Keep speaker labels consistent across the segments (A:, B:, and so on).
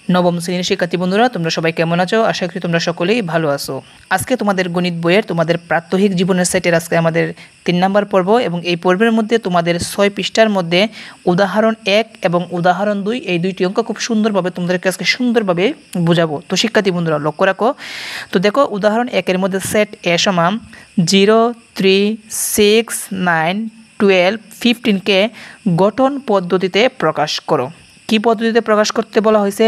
A: নবম শ্রেণীর শিক্ষার্থী বন্ধুরা, তোমরা সবাই কেমন আছো? আশা করি তোমরা সকলেই ভালো আছো। আজকে তোমাদের গণিত বইয়ের তোমাদের প্রাত্যহিক জীবনের সেটের আজকে আমাদের 3 নম্বর পর্ব, এবং এই পর্বের মধ্যে তোমাদের 6 পৃষ্ঠার মধ্যে উদাহরণ 1 এবং উদাহরণ 2 এই দুইটি অঙ্ক খুব সুন্দরভাবে তোমাদেরকে আজকে সুন্দরভাবে বোঝাবো। তো শিক্ষার্থী বন্ধুরা লক্ষ্য রাখো। তো দেখো, উদাহরণ 1 এর মধ্যে সেট এ সমান 0, 3, 6, 9, 12, 15কে গঠন পদ্ধতিতে প্রকাশ করো। কি পদ্ধতিতে প্রকাশ করতে বলা হয়েছে?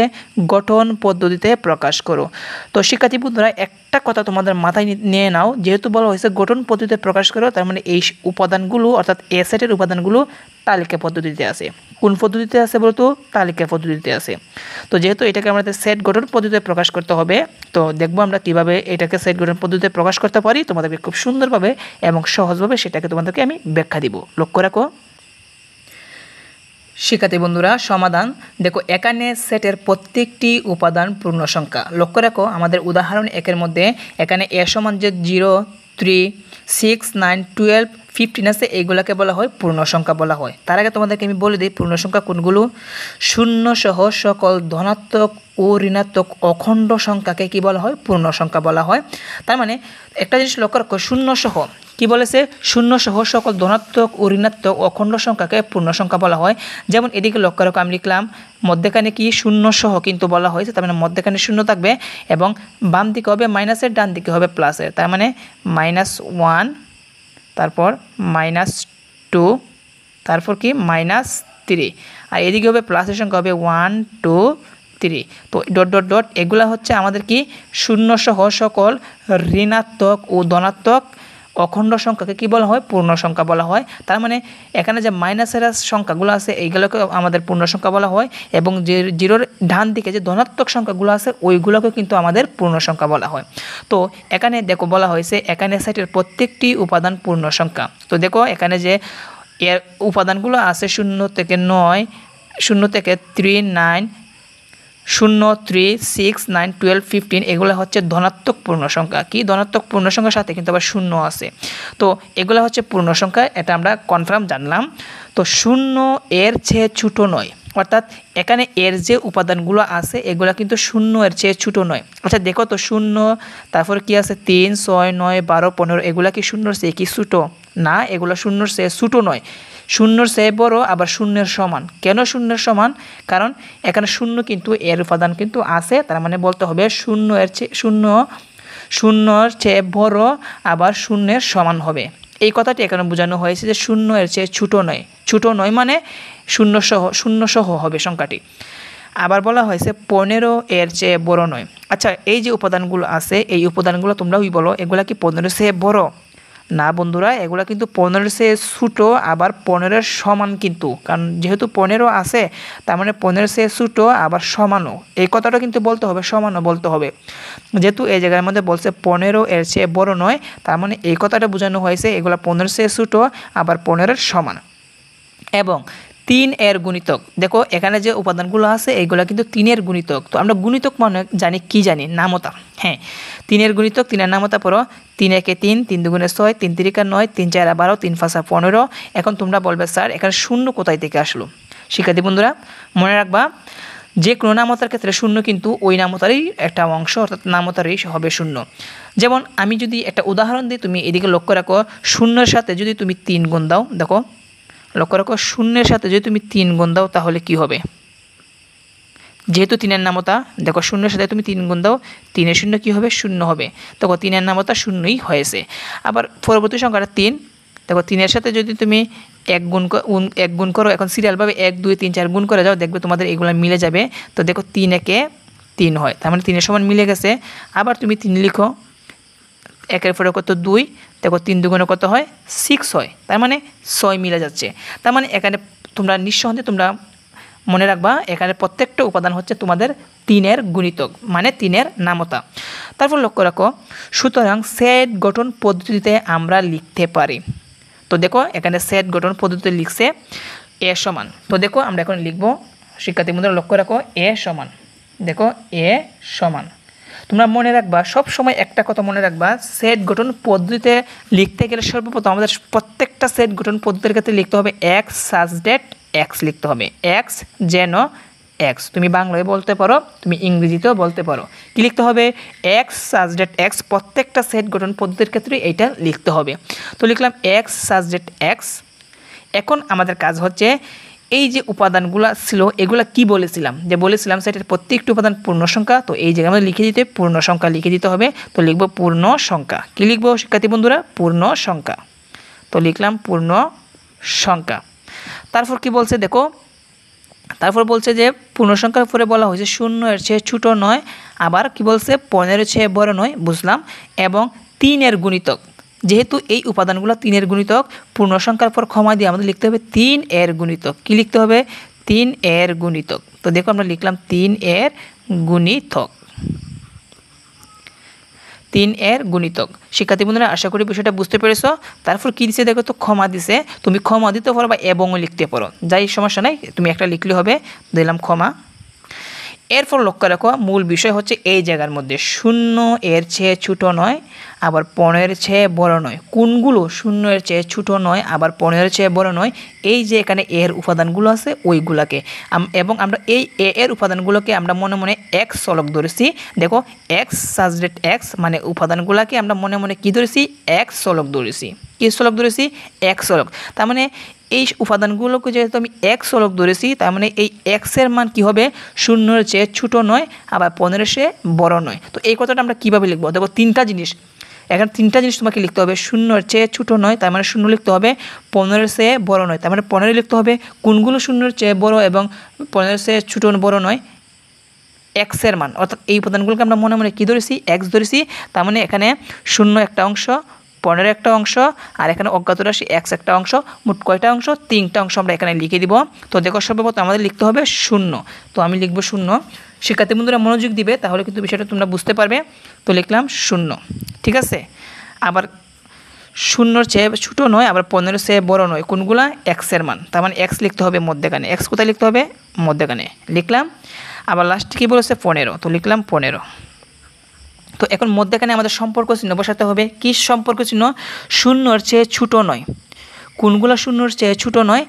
A: গঠন পদ্ধতিতে প্রকাশ করো। তো শিক্ষার্থী বন্ধুরা, একটা কথা তোমাদের মাথায় নিয়ে নাও, যেহেতু বলা হয়েছে গঠন পদ্ধতিতে প্রকাশ করো, তার মানে এই উপাদানগুলো অর্থাৎ এ সেটের উপাদানগুলো তালিকা পদ্ধতিতে আছে। কোন পদ্ধতিতে আছে বলতো? তালিকা পদ্ধতিতে আছে। তো যেহেতু এটাকে আমাদের সেট গঠন পদ্ধতিতে প্রকাশ করতে হবে, তো দেখবো আমরা কিভাবে এটাকে সেট গঠন পদ্ধতিতে প্রকাশ করতে পারি। তোমাদেরকে খুব সুন্দরভাবে এবং সহজভাবে সেটাকে তোমাদেরকে আমি ব্যাখ্যা দিব। লক্ষ্য রাখো শিক্ষার্থী বন্ধুরা, সমাধান দেখো, এখানে সেটের প্রত্যেকটি উপাদান পূর্ণ সংখ্যা। লক্ষ্য রাখো, আমাদের উদাহরণ 1 মধ্যে এখানে এ সমান যে 0, 3, 6, 9, 12, 15 আছে, এইগুলোকে বলা হয় পূর্ণ সংখ্যা বলা হয়। তার আগে তোমাদেরকে আমি বলে দিই পূর্ণ সংখ্যা কোনগুলো। শূন্য সহ সকল ধনাত্মক ও ঋণাত্মক অখণ্ড সংখ্যাকে কি বলা হয়? পূর্ণ সংখ্যা বলা হয়। তার মানে একটা জিনিস লক্ষ্য রাখো, শূন্য সহ কি বলেছে? শূন্য সহ সকল ধনাত্মক ও ঋণাত্মক অখণ্ড সংখ্যাকে পূর্ণ সংখ্যা বলা হয়। যেমন এদিকে লক্ষ্য রাখো, আমি লিখলাম মধ্যেখানে কি শূন্য সহ কিন্তু বলা হয়েছে, তার মানে মধ্যেখানে শূন্য থাকবে এবং বাম দিকে হবে মাইনাসের, ডান দিকে হবে প্লাসের। তার মানে -1, তারপর -2, তারপর কি -3, আর এদিকে হবে প্লাসের সংখ্যা হবে 1, 2, 3। তো ডট ডট ডট এগুলা হচ্ছে আমাদের কি শূন্য সহ সকল ঋণাত্মক ও ধনাত্মক অখণ্ড সংখ্যাকে কি বলা হয়? পূর্ণ সংখ্যা বলা হয়। তার মানে এখানে যে মাইনাসের সংখ্যাগুলো আছে এইগুলোকে আমাদের পূর্ণ সংখ্যা বলা হয়, এবং যে জিরোর ডান দিকে যে ধনাত্মক সংখ্যাগুলো আছে ওইগুলোকে কিন্তু আমাদের পূর্ণ সংখ্যা বলা হয়। তো এখানে দেখো বলা হয়েছে এখানে সেটের প্রত্যেকটি উপাদান পূর্ণ সংখ্যা। তো দেখো এখানে যে এর উপাদানগুলো আছে 0 থেকে 9, 0 থেকে 3, 9, 0, 3, 6, 9, 12, 15 এগুলো হচ্ছে ধনাত্মক পূর্ণ সংখ্যা। কি ধনাত্মক পূর্ণ সংখ্যার সাথে কিন্তু আবার শূন্য আছে। তো এগুলো হচ্ছে পূর্ণ সংখ্যা, এটা আমরা কনফার্ম জানলাম। তো 0 এর চেয়ে ছোট নয়, অর্থাৎ এখানে এর যে উপাদানগুলো আছে এগুলো কিন্তু 0 এর চেয়ে ছোট নয়। আচ্ছা দেখো তো 0, তারপর কি আছে 3, 6, 9, 12, 15 এগুলা কি 0 চেয়ে কি ছোট? না, এগুলো 0 চেয়ে ছোট নয়, 0 চেয়ে বড়, আবার 0 সমান। কেন 0 সমান? কারণ এখানে 0 কিন্তু এর উপাদান কিন্তু আছে, তার মানে বলতে হবে 0 এর চেয়ে বড়, আবার 0 সমান হবে। এই কথাটি এখানে বোঝানো হয়েছে যে 0 এর চেয়ে ছোট নয় মানে 0 সহ হবে সংখ্যাটি। আবার বলা হয়েছে 15 এর চেয়ে বড় নয়। আচ্ছা, এই যে উপাদানগুলো আছে এই উপাদানগুলো তোমরা বলো এগুলা কি 15 চেয়ে বড়? না বন্ধুরা, এগুলো কিন্তু 15 চেয়ে ছোটো, আবার 15 সমান কিন্তু, কারণ যেহেতু 15 আছে তার মানে 15 চেয়ে ছোটো আবার সমানও। এই কথাটা কিন্তু বলতে হবে, সমানও বলতে হবে। যেহেতু এই জায়গার মধ্যে বলছে 15 এর চেয়ে বড় নয়, তার মানে এই কথাটা বোঝানো হয়েছে এগুলো 15 চেয়ে ছোটো আবার 15 সমান। এবং 3 এর গুণিতক, দেখো এখানে যে উপাদানগুলো আছে এইগুলো কিন্তু 3 এর গুণিতক। তো আমরা গুণিতক মানে জানি নামতা। হ্যাঁ, 3 এর গুণিতক, 3 এর নামতা পড়ো। 3 একে 3, 3 দুগুণে 6, 3 তিরিকা 9, 3 চারা 12, 3 পাঁচা 15। এখন তোমরা বলবে স্যার এখানে শূন্য কোথায় থেকে আসলো? শিক্ষার্থী বন্ধুরা মনে রাখবা, যে কোনো নামতার ক্ষেত্রে শূন্য কিন্তু ওই নামতারই একটা অংশ, অর্থাৎ নামতারই হবে শূন্য। যেমন আমি যদি একটা উদাহরণ দিই, তুমি এদিকে লক্ষ্য রাখো, শূন্যের সাথে যদি তুমি 3 গুণ দাও, দেখো লক্ষ্য রাখো, শূন্যের সাথে যদি তুমি 3 গুণ দাও তাহলে কি হবে? যেহেতু 3 এর নামতা, দেখো শূন্যের সাথে তুমি 3 গুণ দাও, 3 এর শূন্য কী হবে? শূন্য হবে। দেখো 3 এর নামতা শূন্যই হয়েছে। আবার পরবর্তী সংখ্যাটা 3, দেখো 3 এর সাথে যদি তুমি 1 গুণ করো, এখন সিরিয়ালভাবে 1, 2, 3, 4 গুণ করে যাও, দেখবে তোমাদের এগুলো মিলে যাবে। তো দেখো 3 একে 3 হয়, তার মানে 3 এর সমান মিলে গেছে। আবার তুমি 3 লিখো, 1 এর পরে কত 2, দেখো 3 দুগুণে কত হয়? 6 হয়, তার মানে 6 মিলে যাচ্ছে। তার মানে এখানে তোমরা নিঃসন্দেহে তোমরা মনে রাখবা এখানে প্রত্যেকটা উপাদান হচ্ছে তোমাদের 3 এর গুণিতক, মানে 3 এর নামতা। তারপর লক্ষ্য রাখো, সুতরাং সেট গঠন পদ্ধতিতে আমরা লিখতে পারি। তো দেখো এখানে সেট গঠন পদ্ধতিতে লিখছে এ সমান। তো দেখো আমরা এখন লিখবো, শিক্ষার্থী বন্ধুরা লক্ষ্য রাখো, এ সমান, দেখো এ সমান। তোমরা মনে রাখবা, সব সময় একটা কথা মনে রাখবা, সেট গঠন পদ্ধতিতে লিখতে গেলে সর্বপ্রথম আমাদের প্রত্যেকটা সেট গঠন পদ্ধতির ক্ষেত্রে লিখতে হবে এক্স সাজ ডেট এক্স লিখতে হবে, এক্স যেন এক্স। তুমি বাংলায় বলতে পারো, তুমি ইংরেজিতেও বলতে পারো। কি লিখতে হবে? এক্স সাবজেক্ট এক্স, প্রত্যেকটা সেট গঠন পদ্ধতির ক্ষেত্রে এটা লিখতে হবে। তো লিখলাম এক্স সাবজেক্ট এক্স। এখন আমাদের কাজ হচ্ছে এই যে উপাদানগুলো ছিল এগুলা কি বলেছিলাম, যে বলেছিলাম সেটার প্রত্যেকটি উপাদান পূর্ণ সংখ্যা। তো এই জায়গায় আমাদের লিখে দিতে পূর্ণ সংখ্যা লিখে দিতে হবে। তো লিখব পূর্ণ সংখ্যা। কি লিখবো শিক্ষার্থী বন্ধুরা? পূর্ণ সংখ্যা। তো লিখলাম পূর্ণ সংখ্যা। তারপর কি বলছে দেখো, তারপর বলছে যে পূর্ণ সংখ্যার পরে বলা হয়েছে 0 এর চেয়ে ছোট নয়, আবার কি বলছে 15 এর চেয়ে বড় নয়, বুঝলাম, এবং 3 এর গুণিতক। যেহেতু এই উপাদানগুলো 3 এর গুণিতক, পূর্ণ সংখ্যার পর ক্ষমা দিয়ে আমাদের লিখতে হবে 3 এর গুণিতক। কি লিখতে হবে? 3 এর গুণিতক। তো দেখো আমরা লিখলাম 3 এর গুণিতক। 3 এর গুণিতক। শিক্ষার্থী বন্ধুরা আশা করি বিষয়টা বুঝতে পেরেছো। তারপর কি দিছে দেখো, তো ক্ষমা দিছে। তুমি ক্ষমা দিতে পারো বা এবংও লিখতে পারো, যাই সমস্যা নাই, তুমি একটা লিখলে হবে। দিলাম ক্ষমা। এরপর লক্ষ্য রাখো মূল বিষয় হচ্ছে এই জায়গার মধ্যে 0 এর চেয়ে ছোট নয়, আবার 15 এর চেয়ে বড় নয়। কোনগুলো 0 এর চেয়ে ছোট নয় আবার 15 এর চেয়ে বড় নয়? এই যে এখানে এর উপাদানগুলো আছে ওইগুলাকে, এবং আমরা এই এর উপাদানগুলোকে আমরা মনে মনে এক্স চলক ধরেছি। দেখো এক্স সাবজেক্ট এক্স মানে উপাদানগুলোকে আমরা মনে মনে কি ধরেছি? এক্স চলক ধরেছি। কি চলক ধরেছি? এক্স চলক। তার মানে এই উপাদানগুলোকে যেহেতু আমি এক্স চলক ধরেছি, তার মানে এই এক্সের মান কি হবে? 0 এর চেয়ে ছোটো নয়, আবার 15 এর চেয়ে বড় নয়। তো এই কথাটা আমরা কীভাবে লিখবো? দেখো তিনটা জিনিস, এখানে তিনটা জিনিস তোমাকে লিখতে হবে। 0 এর চেয়ে ছোটো নয়, তার মানে 0 লিখতে হবে। 15 এর চেয়ে বড় নয়, তার মানে 15 লিখতে হবে। কোনগুলো 0 এর চেয়ে বড় এবং 15 এর চেয়ে ছোটো বড় নয়? এক্সের মান, অর্থাৎ এই উপাদানগুলোকে আমরা মনে মনে কী ধরেছি? এক্স ধরেছি। তার মানে এখানে 0 একটা অংশ, 15 একটা অংশ, আর এখানে অজ্ঞাত রাশি এক্স একটা অংশ। মোট কয়টা অংশ? 3টা অংশ আমরা এখানে লিখে দিব। তো দেখো সর্বপ্রথম আমাদের লিখতে হবে 0। তো আমি লিখব 0। শিক্ষার্থী বন্ধুরা মনোযোগ দিবে, তাহলে কিন্তু বিষয়টা তোমরা বুঝতে পারবে। তো লিখলাম 0, ঠিক আছে। আবার 0 এর চেয়ে ছোটো নয়, আবার 15 এর চেয়ে বড় নয়। কোনগুলা? এক্সের মান। তার মানে এক্স লিখতে হবে মধ্যেখানে। এক্স কোথায় লিখতে হবে? মধ্যেখানে লিখলাম। আবার লাস্টে কী বলেছে? 15। তো লিখলাম 15। তো এখন মধ্যেখানে আমাদের সম্পর্ক চিহ্ন বসাতে হবে। কি সম্পর্ক চিহ্ন? 0 এর চেয়ে ছোটো নয়। কোনগুলা 0 এর চেয়ে ছোটো নয়?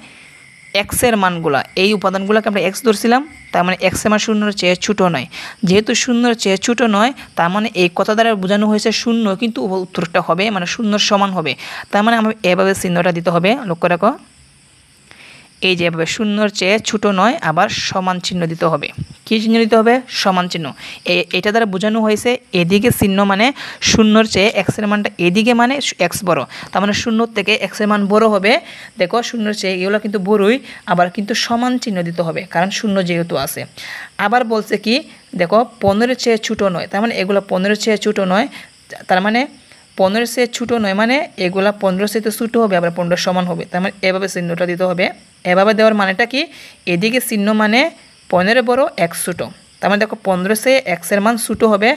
A: এক্সের মানগুলা, এই উপাদানগুলোকে আমরা এক্স ধরছিলাম, তার মানে এক্সের মান 0 এর চেয়ে ছোটো নয়। যেহেতু 0 এর চেয়ে ছোটো নয়, তার মানে এই কথা দ্বারা বোঝানো হয়েছে 0 কিন্তু উত্তরটা হবে মানে 0 সমান হবে। তার মানে আমরা এভাবে চিহ্নটা দিতে হবে। লক্ষ্য রাখো, এই যে এভাবে 0 এর চেয়ে ছোটো নয়, আবার সমান চিহ্ন দিতে হবে। কী চিহ্ন দিতে হবে? সমান চিহ্ন। এটা দ্বারা বোঝানো হয়েছে এদিকে চিহ্ন মানে 0 এর চেয়ে এক্সের মানটা এদিকে মানে এক্স বড়, তার মানে 0 থেকে এক্সের মান বড় হবে। দেখো 0 এর চেয়ে এগুলো কিন্তু বড়ই, আবার কিন্তু সমান চিহ্ন দিতে হবে কারণ 0 যেহেতু আছে। আবার বলছে কি দেখো 15 এর চেয়ে ছোটো নয়, তার মানে এগুলো 15 এর চেয়ে ছোটো নয়, তার মানে 15 এর চেয়ে ছোটো নয় মানে এগুলা 15 চেয়ে ছোটো হবে, আবার 15 সমান হবে। তার মানে এভাবে চিহ্নটা দিতে হবে। এভাবে দেওয়ার মানেটা কি? এদিকে চিহ্ন মানে 15 বড় এক্স ছোটো, তার মানে দেখো 15 চেয়ে এক্সের মান ছোটো হবে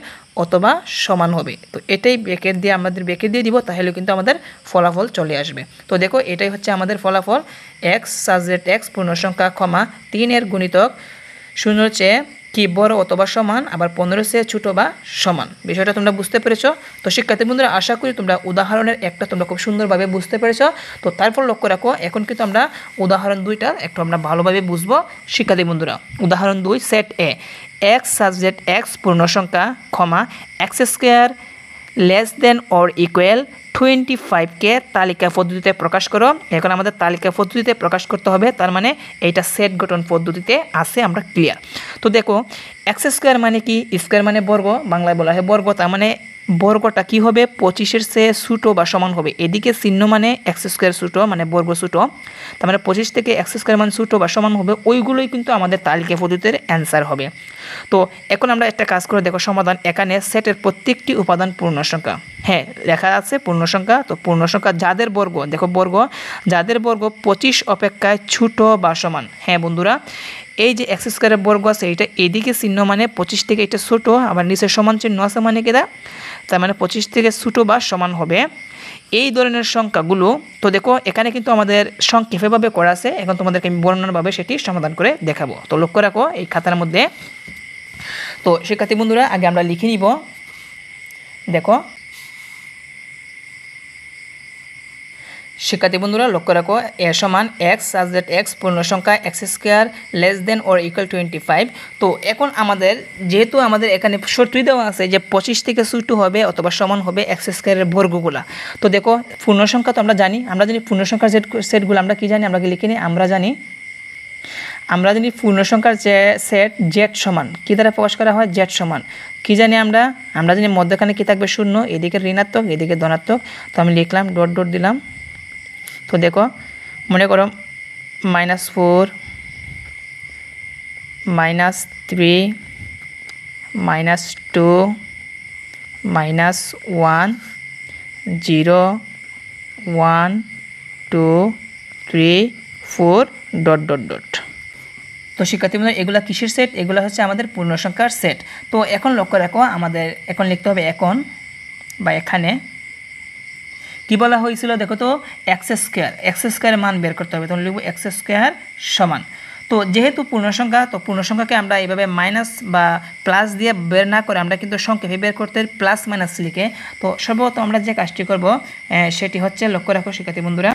A: অথবা সমান হবে। তো এটাই ব্রেকেট দিয়ে আমাদের ব্রেকেট দিয়ে দিব, তাহলে কিন্তু আমাদের ফলাফল চলে আসবে। তো দেখো এটাই হচ্ছে আমাদের ফলাফল। এক্স সাবজেক্ট এক্স পূর্ণ সংখ্যা ক্ষমা 3 এর গুণিতক 0 এর চেয়ে কি বড় অথবা সমান, আবার 15 চেয়ে ছোটো বা সমান। বিষয়টা তোমরা বুঝতে পেরেছো? তো শিক্ষার্থী বন্ধুরা আশা করি তোমরা উদাহরণের একটা তোমরা খুব সুন্দরভাবে বুঝতে পেরেছো। তো তারপর লক্ষ্য রাখো, এখন কিন্তু আমরা উদাহরণ 2টা একটু আমরা ভালোভাবে বুঝবো। শিক্ষার্থী বন্ধুরা উদাহরণ 2 set A, x subject x পূর্ণ সংখ্যা ক্ষমা x square less than or equal 25কে তালিকা পদ্ধতিতে প্রকাশ করো। এখন আমাদের তালিকা পদ্ধতিতে প্রকাশ করতে হবে, তার মানে এইটা সেট গঠন পদ্ধতিতে আছে, আমরা ক্লিয়ার। তো দেখো এক্স স্কোয়ার মানে কি? স্কোয়ার মানে বর্গ, বাংলায় বলা হয় বর্গ, তার মানে বর্গটা কি হবে? 25 চেয়ে ছোটো বা সমান হবে। এদিকে চিহ্ন মানে এক্স স্কোয়ার ছোটো মানে বর্গ ছোটো, তার মানে 25 থেকে এক্স স্কোয়ার মান ছোটো বা সমান হবে, ওইগুলোই কিন্তু আমাদের তালিকা পদ্ধতির অ্যান্সার হবে। তো এখন আমরা একটা কাজ করে দেখো সমাধান। এখানে সেটের প্রত্যেকটি উপাদান পূর্ণ সংখ্যা, হ্যাঁ লেখা আছে পূর্ণ সংখ্যা। তো পূর্ণ সংখ্যা যাদের বর্গ, দেখো বর্গ যাদের বর্গ 25 অপেক্ষায় ছোটো বা সমান। হ্যাঁ বন্ধুরা, এই যে এক্স স্কোয়ারের বর্গ আছে এটা এদিকে চিহ্ন মানে 25 থেকে এটা ছোটো, আবার নিচে সমান চিহ্ন আছে মানে কেটা, তার মানে 25 থেকে ছোটো বা সমান হবে এই ধরনের সংখ্যাগুলো। তো দেখো এখানে কিন্তু আমাদের সংক্ষেপেভাবে করা আছে, এখন তোমাদেরকে আমি বর্ণনাভাবে সেটি সমাধান করে দেখাবো। তো লক্ষ্য রাখো এই খাতার মধ্যে। তো শিক্ষার্থী বন্ধুরা আগে আমরা লিখে নিব। দেখো শিক্ষার্থী বন্ধুরা লক্ষ্য রাখো এ সমান এক্স সাজ দ্যাট এক্স পূর্ণ সংখ্যা x square less than or equal 25। তো এখন আমাদের যেহেতু আমাদের এখানে শর্তই দেওয়া আছে যে 25 থেকে ছোটো হবে অথবা সমান হবে এক্স স্কোয়ারের বর্গগুলা। তো দেখো পূর্ণ সংখ্যা তো আমরা জানি পূর্ণ সংখ্যার সেটগুলো আমরা কি জানি, আমরা কি লিখে নিই, আমরা জানি পূর্ণ সংখ্যার যে সেট জেড সমান কী দ্বারা প্রকাশ করা হয়, জেড সমান কী জানি আমরা জানি মধ্যখানে কী থাকবে শূন্য, এদিকে ঋণাত্মক এদিকে ধনাত্মক। তো আমি লিখলাম ডট ডট দিলাম। তো দেখো মনে করো -4 -3 -2 -1 0 1 2 3 4 ডট ডট ডট। তো শিক্ষার্থীবৃন্দ এগুলা কিসের সেট, এগুলো হচ্ছে আমাদের পূর্ণ সংখ্যার সেট। তো এখন লক্ষ্য রাখো আমাদের এখন লিখতে হবে এখন বা এখানে কি বলা হয়েছিল, দেখো তো এক্স স্কোয়ারের মান বের করতে হবে। তখন লিখব এক্স স্কোয়ার সমান। তো যেহেতু পূর্ণ সংখ্যা, তো পূর্ণ সংখ্যাকে আমরা এইভাবে মাইনাস বা প্লাস দিয়ে বের না করে আমরা কিন্তু সংক্ষেপে বের করতে প্লাস মাইনাস লিখে। তো সর্বপ্রথম আমরা যে কাজটি করব সেটি হচ্ছে লক্ষ্য রাখো শিক্ষার্থী বন্ধুরা।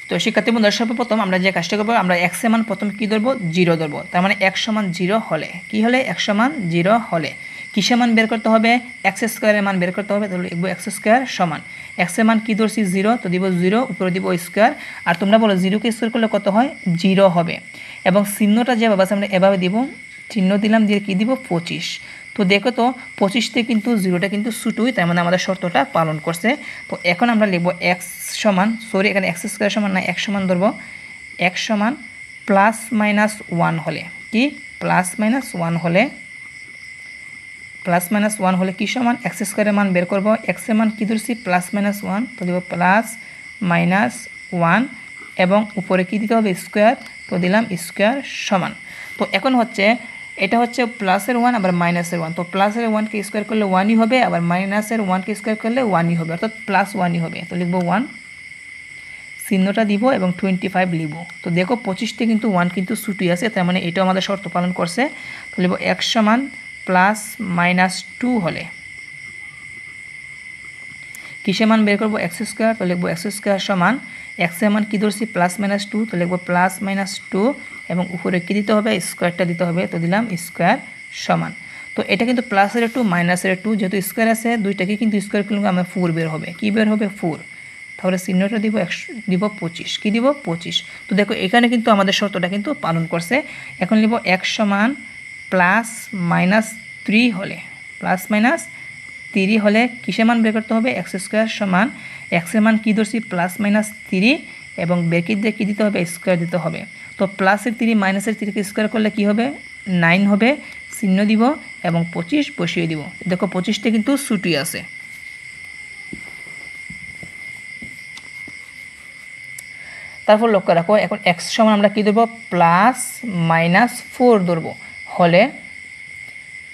A: তো শিক্ষার্থী বন্ধুরা সর্বপ্রথম আমরা যে কাজটা করবো, আমরা এক্স এর মান প্রথম কী ধরবো, 0 ধরবো। তার মানে x সমান 0 হলে কি হলে, x সমান 0 হলে কিসের মান বের করতে হবে, এক্স স্কোয়ারের মান বের করতে হবে। তাহলে লিখবো এক্স স্কোয়ার সমান এক্স এর মান কী ধরছি 0, তো দিব 0 উপরে দিব স্কোয়ার। আর তোমরা বলো 0কে স্কোয়ার করলে কত হয়, 0 হবে। এবং চিহ্নটা যেভাবে আছে আমরা এভাবে দিব, চিহ্ন দিলাম দিয়ে কী দিব 25। তো দেখো তো 25 কিন্তু 0টা কিন্তু ছোটোই, তার মানে আমাদের শর্তটা পালন করছে। তো এখন আমরা লিখবো এক্স সমান এখানে এক্স স্কোয়ার সমান না এক্স সমান ধরবো, এক্স সমান +-1 হলে কি +-1 হলে কি সমান, এক্স স্কোয়ারের মান বের করবো। এক্স এর মান কী ধরছি +-1, তো দিব +-1 এবং উপরে কি দিতে হবে স্কোয়ার, তো দিলাম স্কোয়ার সমান। তো এখন হচ্ছে এটা হচ্ছে +1 আবার -1। তো +1কে স্কোয়ার করলে 1ই হবে, আবার -1কে স্কোয়ার করলে 1ই হবে, অর্থাৎ +1ই হবে। তো লিখবো 1 চিহ্নটা দিব এবং 25 লিখব। তো দেখো 25তে কিন্তু 1 কিন্তু ছোটোই আছে, তার মানে এটাও আমাদের শর্ত পালন করছে। তো লিখব x সমান +-2 হলে কিসের মান বের করবো, এক্স স্কোয়ার। তো লিখবো এক্স স্কোয়ার সমান এক্স এর মান কী ধরছি +-2, তো লিখবো +-2 এবং উপরে কী দিতে হবে, স্কোয়ারটা দিতে হবে। তো দিলাম স্কোয়ার সমান। তো এটা কিন্তু +2 -2 যেহেতু স্কোয়ার আছে দুইটাকে কিন্তু স্কোয়ার করলে আমার 4 বের হবে। কী বের হবে 4। তাহলে চিহ্নটা দিব দিব 25, কী দিব 25। তো দেখো এখানে কিন্তু আমাদের শর্তটা কিন্তু পালন করছে। এখন লিখব x সমান +-3 হলে কিসের মান বের করতে হবে, এক্স স্কোয়ার সমান এক্স এর মান কী ধরছি +-3 এবং ব্র্যাকেট দিয়ে কী দিতে হবে, স্কোয়ার দিতে হবে। তো +3 -3কে স্কোয়ার করলে কি হবে 9 হবে, চিহ্ন দিব এবং 25 বসিয়ে দিব। দেখো 25টা কিন্তু ছোটোই আছে। তারপর লক্ষ্য রাখো এখন x সমান আমরা কী ধরবো +-4 ধরবো হলে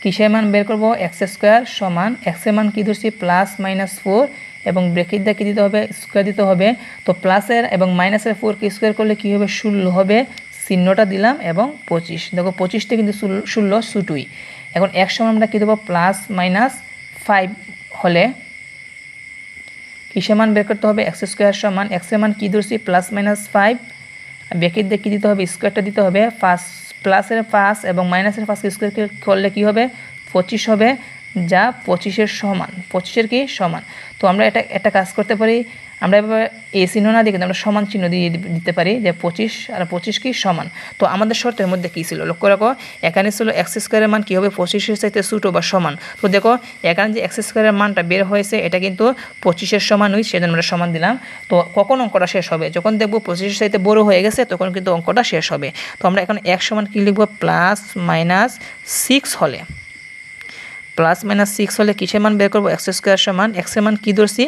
A: কিসের মান বের করবো, এক্স স্কোয়ার সমান এক্স এর মান কী ধরছি +-4 এবং ব্র্যাকেট দিয়ে কী দিতে হবে, স্কোয়ার দিতে হবে। তো প্লাসের এবং মাইনাসের 4কে স্কোয়ার করলে কী হবে 16 হবে, চিহ্নটা দিলাম এবং 25। দেখো 25টা কিন্তু 16 ছোটোই। এখন x সমান আমরা কী দেবো +-5 হলে কিসের মান বের করতে হবে, এক্স স্কোয়ার সমান এক্স এর মান কী ধরছি +-5 ব্র্যাকেট দিয়ে কী দিতে হবে, স্কোয়ারটা দিতে হবে। প্লাসের 5 এবং মাইনাসের 5কে স্কোয়ার করলে কী হবে 25 হবে, যা 25-এর সমান, 25-এর কি সমান। তো আমরা একটা কাজ করতে পারি, আমরা এভাবে এই চিহ্ন না দিয়ে কিন্তু আমরা সমান চিহ্ন দিয়ে দিতে পারি যে 25 আর 25 কি সমান। তো আমাদের শর্তের মধ্যে কী ছিল লক্ষ্য রাখো, এখানে ছিল এক্স স্কোয়ারের মান কী হবে 25-এর সাথে ছোটো বা সমান। তো দেখো এখানে যে এক্স স্কোয়ারের মানটা বের হয়েছে এটা কিন্তু 25-এর সমানই, সেজন্য আমরা সমান দিলাম। তো কখন অঙ্কটা শেষ হবে, যখন দেখবো 25-এর সাথে বড় হয়ে গেছে তখন কিন্তু অঙ্কটা শেষ হবে। তো আমরা এখন x সমান কী লিখবো +-6 হলে +-6 হলে কিসের মান বের করবো, এক্স স্কোয়ার সমান এক্স এর মান কী ধরছি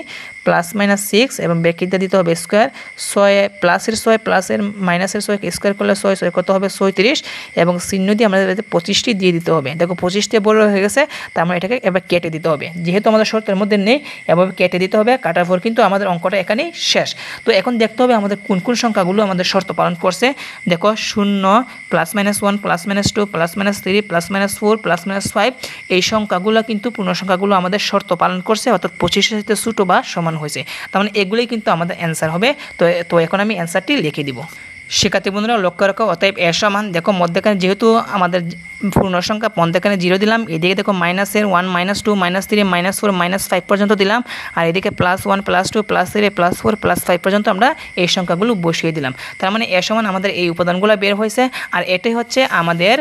A: +-6 এবং ব্র্যাকেটে দিতে হবে স্কোয়ার। 6 প্লাসের 6 প্লাসের মাইনাসের 6কে স্কোয়ার করলে 6 কত হবে 36 এবং চিহ্ন দিয়ে আমাদের 25টি দিয়ে দিতে হবে। দেখো 25টি বড় হয়ে গেছে, তার মানে এটাকে এবার কেটে দিতে হবে। যেহেতু আমাদের শর্তের মধ্যে নেই এভাবে কেটে দিতে হবে, কাটার পর কিন্তু আমাদের অঙ্কটা এখানেই শেষ। তো এখন দেখতে হবে আমাদের কোন কোন সংখ্যাগুলো আমাদের শর্ত পালন করছে। দেখো 0 +-1 +-2 +-3 +-4 +-5 এই সংখ্যা সংখ্যাগুলো কিন্তু পূর্ণ সংখ্যাগুলো আমাদের শর্ত পালন করছে, অর্থাৎ 25-এর সাথে ছোটো বা সমান হয়েছে। তার মানে এগুলোই কিন্তু আমাদের অ্যান্সার হবে। তো এখন আমি অ্যান্সারটি লিখে দিব। শিক্ষার্থী বন্ধুরা লক্ষ্য রাখো, অতএব এর সমান দেখো মধ্যখানে যেহেতু আমাদের পূর্ণ সংখ্যা মধ্যখানে 0 দিলাম, এদিকে দেখো মাইনাসের 1 -2 -3 -4 -5 পর্যন্ত দিলাম, আর এদিকে +1 +2 +3 +4 +5 পর্যন্ত আমরা এই সংখ্যাগুলো বসিয়ে দিলাম। তার মানে এর সমান আমাদের এই উপাদানগুলো বের হয়েছে, আর এটাই হচ্ছে আমাদের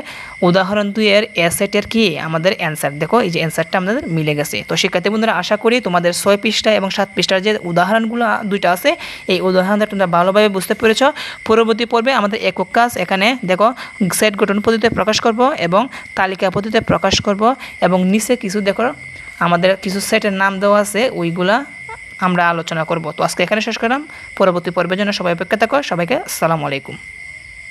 A: উদাহরণ 2 এর এ সেটের কি আমাদের অ্যান্সার। দেখো এই যে অ্যান্সারটা আমাদের মিলে গেছে। তো শিক্ষার্থী বন্ধুরা আশা করি তোমাদের 6 পৃষ্ঠা এবং 7 পৃষ্ঠার যে উদাহরণগুলো দুইটা আছে এই উদাহরণটা তোমরা ভালোভাবে বুঝতে পেরেছ। পরবর্তী পর্বে আমাদের একক কাজ এখানে দেখো সেট গঠন পদ্ধতিতে প্রকাশ করব এবং তালিকা পদ্ধতিতে প্রকাশ করব, এবং নিচে কিছু দেখো আমাদের কিছু সেটের নাম দেওয়া আছে ওইগুলা আমরা আলোচনা করব। তো আজকে এখানে শেষ করলাম। পরবর্তী পর্বের জন্য সবাই অপেক্ষা থাকো। সবাইকে আসসালামু আলাইকুম।